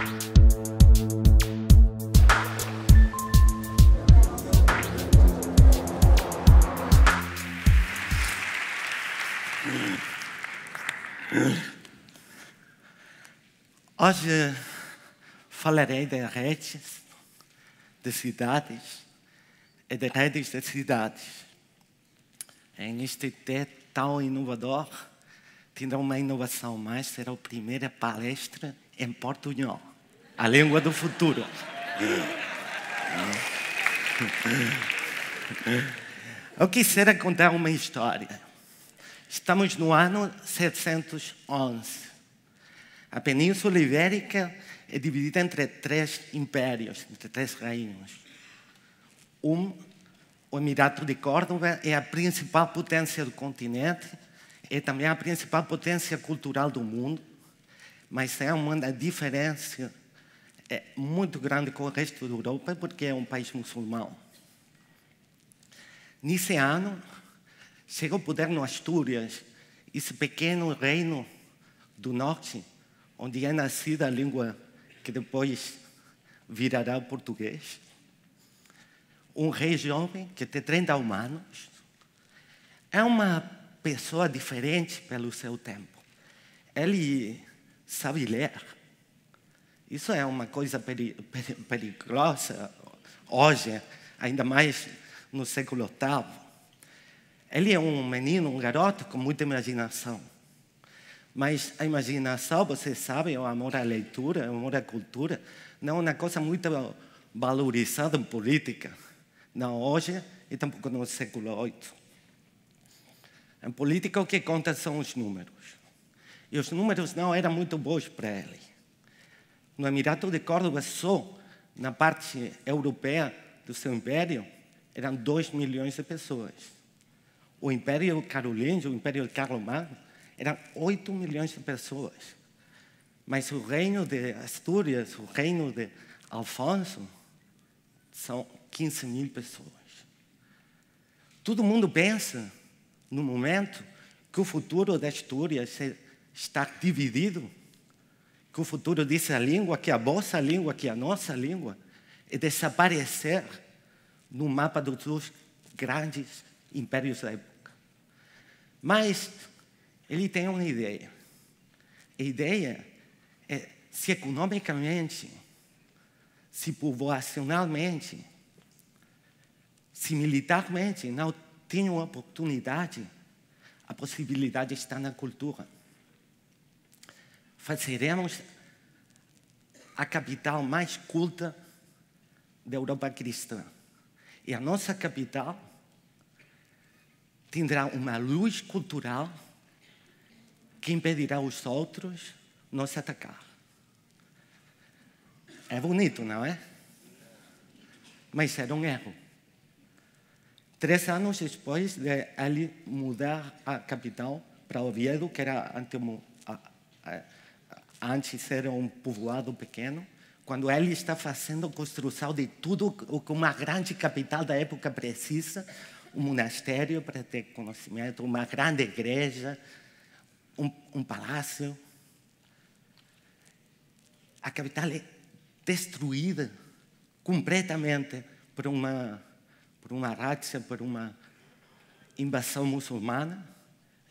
Hoje falarei de redes de cidades e de redes de cidades. Neste TED tão inovador, terá uma inovação mais, será a primeira palestra em portunhol, a língua do futuro. Eu quisiera contar uma história. Estamos no ano 711. A Península Ibérica é dividida entre 3 impérios, entre 3 reinos. O Emirato de Córdoba é a principal potência do continente, é também a principal potência cultural do mundo, mas é uma diferença muito grande com o resto da Europa, porque é um país muçulmano. Nesse ano, chega ao poder no Astúrias, esse pequeno reino do norte, onde é nascida a língua que depois virará o português. Um rei jovem que tem 30 anos. É uma pessoa diferente pelo seu tempo. Ele sabe ler. Isso é uma coisa perigosa hoje, ainda mais no século VIII. Ele é um menino, um garoto com muita imaginação. Mas a imaginação, você sabe, o amor à leitura, o amor à cultura, não é uma coisa muito valorizada em política. Não hoje e tampouco no século VIII. Em política, o que conta são os números. E os números não eram muito bons para ele. No Emirato de Córdoba, só na parte europeia do seu império, eram 2 milhões de pessoas. O Império Carolíngio, o Império de Carlomagno, eram 8 milhões de pessoas. Mas o reino de Astúrias, o reino de Alfonso, são 15 mil pessoas. Todo mundo pensa, no momento, que o futuro da Astúrias está dividido, que o futuro dessa língua, que a vossa língua, que a nossa língua, é desaparecer no mapa dos 2 grandes impérios da época. Mas ele tem uma ideia. A ideia é, se economicamente, se povoacionalmente, se militarmente não tem uma oportunidade, a possibilidade está na cultura. Fazeremos a capital mais culta da Europa cristã. E a nossa capital terá uma luz cultural que impedirá os outros nos atacar. É bonito, não é? Mas era um erro. 3 anos depois de ele mudar a capital para Oviedo, que era antes era um povoado pequeno, quando ele está fazendo a construção de tudo o que uma grande capital da época precisa, um monastério para ter conhecimento, uma grande igreja, um palácio. A capital é destruída completamente por uma razzia, por uma invasão muçulmana,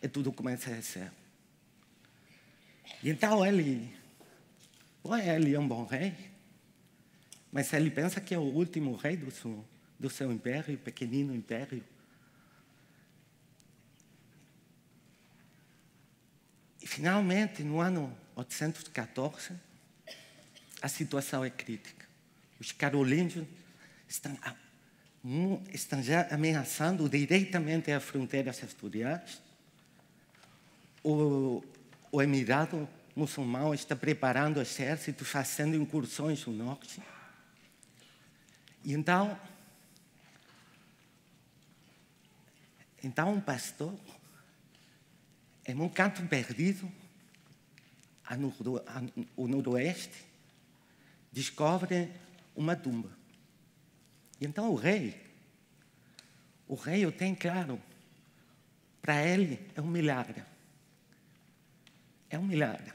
e tudo começa a ser. E então ele é um bom rei, mas ele pensa que é o último rei do seu império, pequenino império. E finalmente, no ano 814, a situação é crítica. Os carolíngios estão já ameaçando diretamente as fronteiras asturianas. O Emirato muçulmano está preparando o exército, fazendo incursões no norte. E então um pastor, em um canto perdido, ao noroeste, descobre uma tumba. E então o rei o tem claro, para ele é um milagre. É um milagre.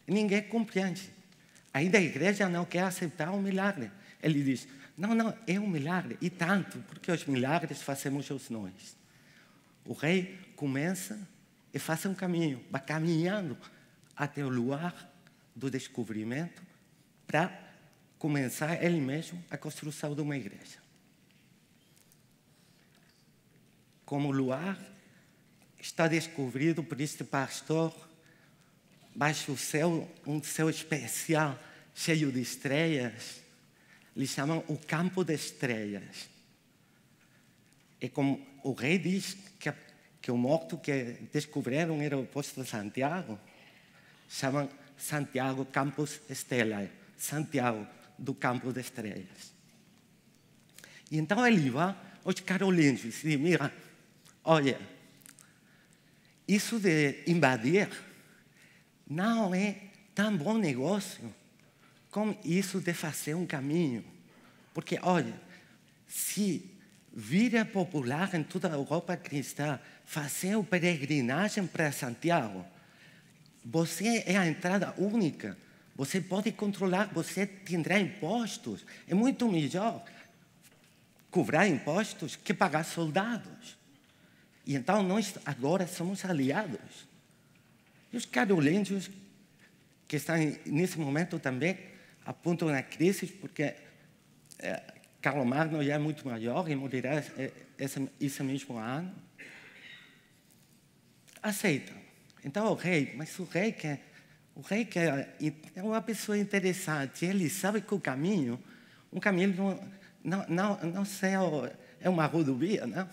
Ninguém compreende. Ainda a igreja não quer aceitar o milagre. Ele diz, não, é um milagre, e tanto, porque os milagres fazemos nós. O rei começa e faz um caminho, vai caminhando até o lugar do descobrimento para começar ele mesmo a construção de uma igreja. Como lugar está descobrido por este pastor, baixo o céu, um céu especial, cheio de estrelas, lhe chamam o campo de estrelas. E como o rei diz que o morto que descobriram era o apóstolo Santiago, chamam Santiago Campus Estelae, Santiago do campo de estrelas. E então ele vai aos carolinhos e diz, mira, olha, isso de invadir não é tão bom negócio como isso de fazer um caminho. Porque, olha, se vira popular em toda a Europa cristã fazer a peregrinagem para Santiago, você é a entrada única. Você pode controlar, você terá impostos. É muito melhor cobrar impostos que pagar soldados. E então nós agora somos aliados. E os carolinhos, que estão nesse momento também, apontam na crise, porque Carlomagno já é muito maior e morrerá esse mesmo ano. Aceitam. Então o rei, mas o rei que é uma pessoa interessante, ele sabe que um caminho não é uma rodovia, não.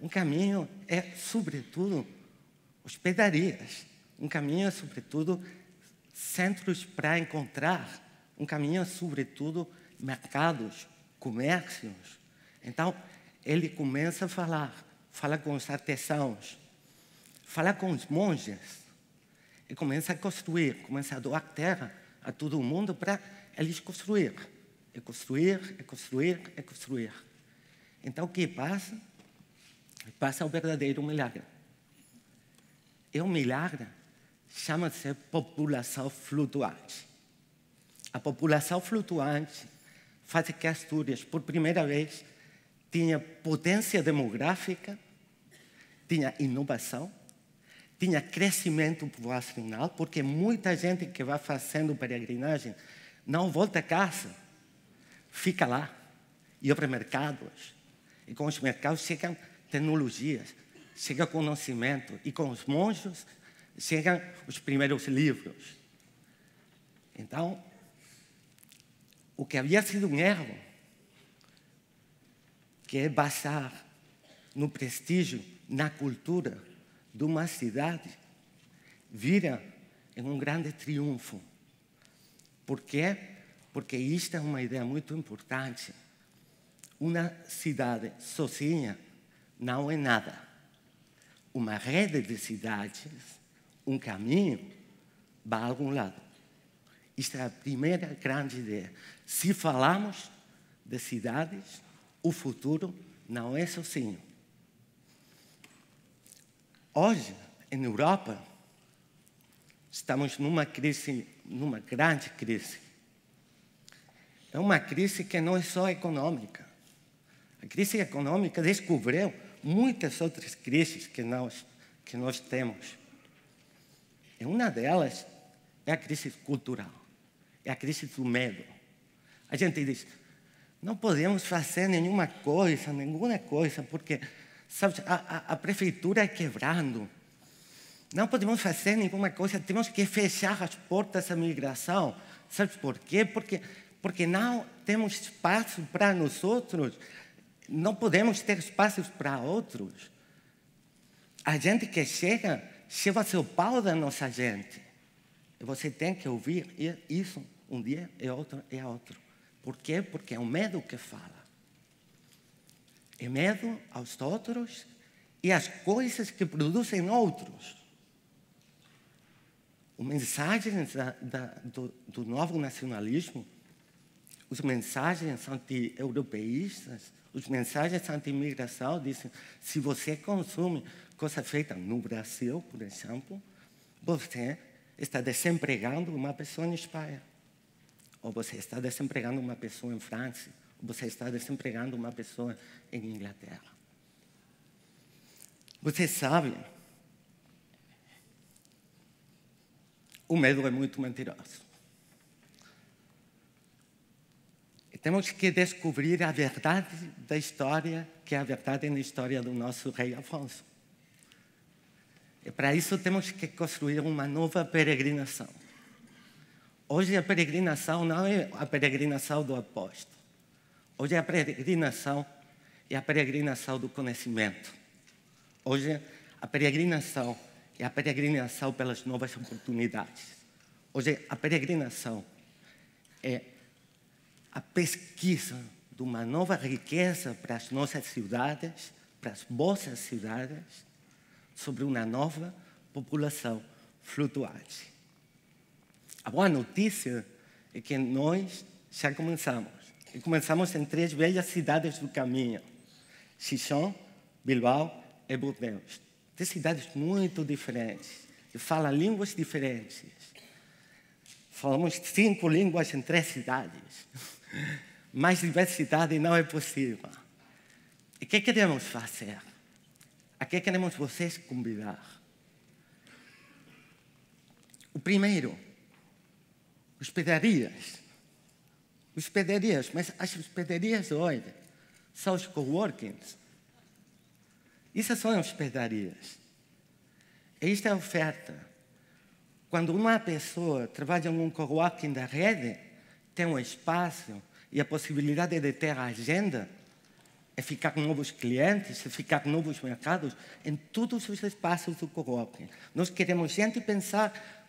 Um caminho é, sobretudo, hospedarias. Um caminho é, sobretudo, centros para encontrar. Um caminho é, sobretudo, mercados, comércios. Então, ele começa a fala com os artesãos, fala com os monges, e começa a construir, começa a doar terra a todo mundo para eles construir. E construir, e construir, e construir. Então, o que passa? Passa o verdadeiro milagre. E o milagre chama-se população flutuante. A população flutuante faz que Astúrias, por primeira vez, tinha potência demográfica, tinha inovação, tinha crescimento populacional, porque muita gente que vai fazendo peregrinagem não volta a casa, fica lá, e abre mercados. E com os mercados chegam tecnologias, chega conhecimento, e com os monges chegam os primeiros livros. Então, o que havia sido um erro, que é basear no prestígio, na cultura de uma cidade, vira em um grande triunfo. Por quê? Porque isto é uma ideia muito importante. Uma cidade sozinha não é nada. Uma rede de cidades, um caminho, vai a algum lado. Esta é a primeira grande ideia. Se falamos de cidades, o futuro não é sozinho. Hoje, em Europa, estamos numa crise, numa grande crise. É uma crise que não é só econômica. A crise econômica descobriu muitas outras crises que nós temos. E uma delas é a crise cultural, é a crise do medo. A gente diz, não podemos fazer nenhuma coisa, porque sabe, a prefeitura é quebrando. Não podemos fazer nenhuma coisa, temos que fechar as portas à migração. Sabe por quê? Porque não temos espaço para nós outros, não podemos ter espaços para outros. A gente que chega seu pau da nossa gente. E você tem que ouvir isso um dia e outro e outro. Por quê? Porque é o medo que fala. É medo aos outros e às coisas que produzem outros. As mensagens do novo nacionalismo, as mensagens anti-europeístas, as mensagens anti-imigração dizem, se você consome coisa feita no Brasil, por exemplo, você está desempregando uma pessoa na Espanha. ou você está desempregando uma pessoa em França, ou você está desempregando uma pessoa em Inglaterra. Você sabe, o medo é muito mentiroso. E temos que descobrir a verdade da história, que é a verdade na história do nosso rei Afonso. E para isso temos que construir uma nova peregrinação. Hoje a peregrinação não é a peregrinação do apóstolo. Hoje a peregrinação é a peregrinação do conhecimento. Hoje a peregrinação é a peregrinação pelas novas oportunidades. Hoje a peregrinação é a pesquisa de uma nova riqueza para as nossas cidades, para as vossas cidades, sobre uma nova população flutuante. A boa notícia é que nós já começamos. E começamos em 3 velhas cidades do caminho: Gijón, Bilbao e Bordeaux. 3 cidades muito diferentes, que falam línguas diferentes. Falamos 5 línguas em 3 cidades. Mais diversidade não é possível. E o que queremos fazer? A que queremos vocês convidar? O primeiro, hospedarias. Hospedarias, mas as hospedarias hoje são os coworkings. Isso são hospedarias. Esta é a oferta. Quando uma pessoa trabalha em um coworking da rede, tem um espaço e a possibilidade de ter a agenda, é ficar com novos clientes, é ficar com novos mercados em todos os espaços do coworking. Nós queremos gente pensar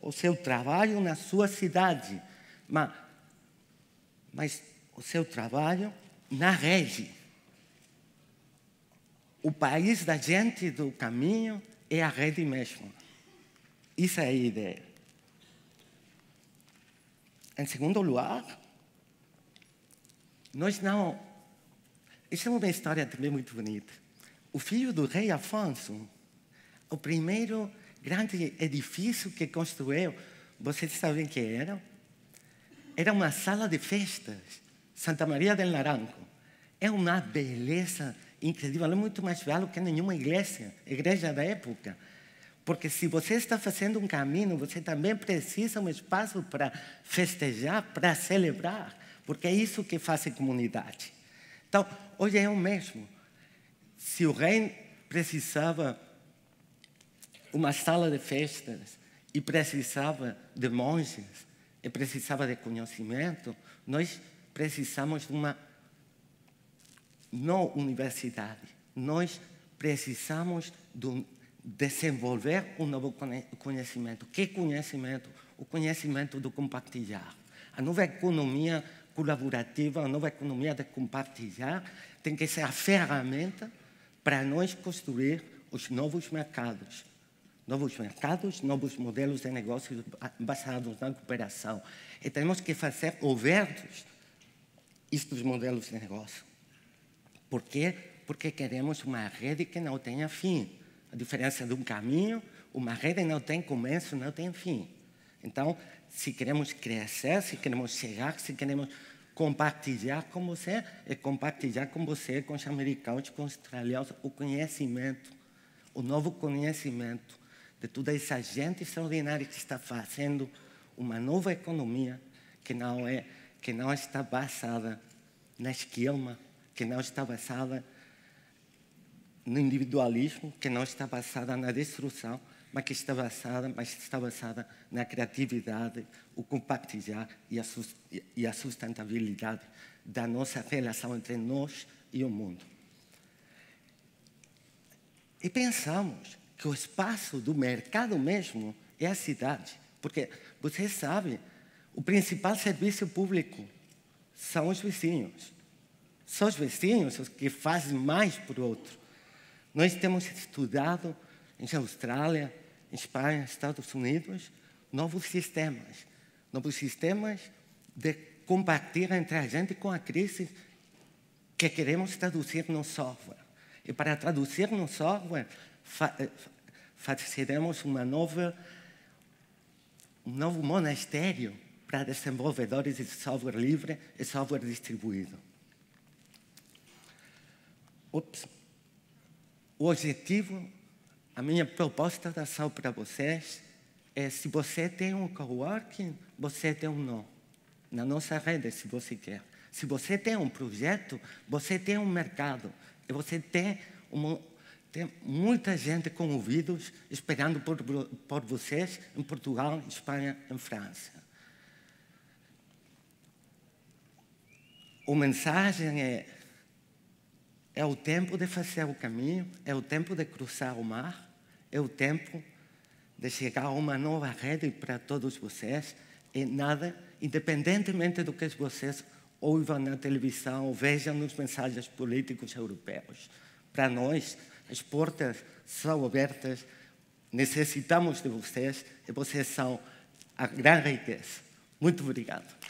o seu trabalho na sua cidade, mas o seu trabalho na rede. O país da gente do caminho é a rede mesmo. Isso é a ideia. Em segundo lugar, nós não... Isso é uma história também muito bonita. O filho do rei Afonso, o primeiro grande edifício que construiu, vocês sabem o que era? Era uma sala de festas, Santa Maria del Naranco. É uma beleza incrível, é muito mais belo que nenhuma igreja da época. Porque se você está fazendo um caminho, você também precisa de um espaço para festejar, para celebrar, porque é isso que faz a comunidade. Então, hoje é o mesmo. Se o rei precisava de uma sala de festas e precisava de monges e precisava de conhecimento, nós precisamos de uma não universidade. Nós precisamos de desenvolver um novo conhecimento. Que conhecimento? O conhecimento do compartilhar. A nova economia colaborativa, a nova economia de compartilhar, tem que ser a ferramenta para nós construir os novos mercados. Novos mercados, novos modelos de negócios baseados na cooperação. E temos que fazer abertos estes modelos de negócio. Por quê? Porque queremos uma rede que não tenha fim. A diferença de um caminho, uma rede não tem começo, não tem fim. Então, se queremos crescer, se queremos chegar, se queremos compartilhar com você, é compartilhar com você, com os americanos, com os australianos, o conhecimento, o novo conhecimento de toda essa gente extraordinária que está fazendo uma nova economia que não está basada na esquema, que não está basada no individualismo, que não está basada na destruição, mas que está basada na criatividade, o compartilhar e a sustentabilidade da nossa relação entre nós e o mundo. E pensamos que o espaço do mercado mesmo é a cidade, porque você sabe, o principal serviço público são os vizinhos. São os vizinhos os que fazem mais por outro. Nós temos estudado em Austrália, em Espanha, Estados Unidos, novos sistemas de compartilhar entre a gente com a crise que queremos traduzir no software. E para traduzir no software, fazeremos um novo monastério para desenvolvedores de software livre e software distribuído. O objetivo, a minha proposta de ação para vocês é, se você tem um coworking, você tem um nó na nossa rede, se você quer. Se você tem um projeto, você tem um mercado. E você tem muita gente com ouvidos esperando por vocês em Portugal, Espanha, em França. A mensagem é o tempo de fazer o caminho, é o tempo de cruzar o mar, é o tempo de chegar a uma nova rede para todos vocês. E nada, independentemente do que vocês ouvam na televisão ou vejam nos mensagens políticos europeus, para nós, as portas são abertas, necessitamos de vocês e vocês são a grande riqueza. Muito obrigado.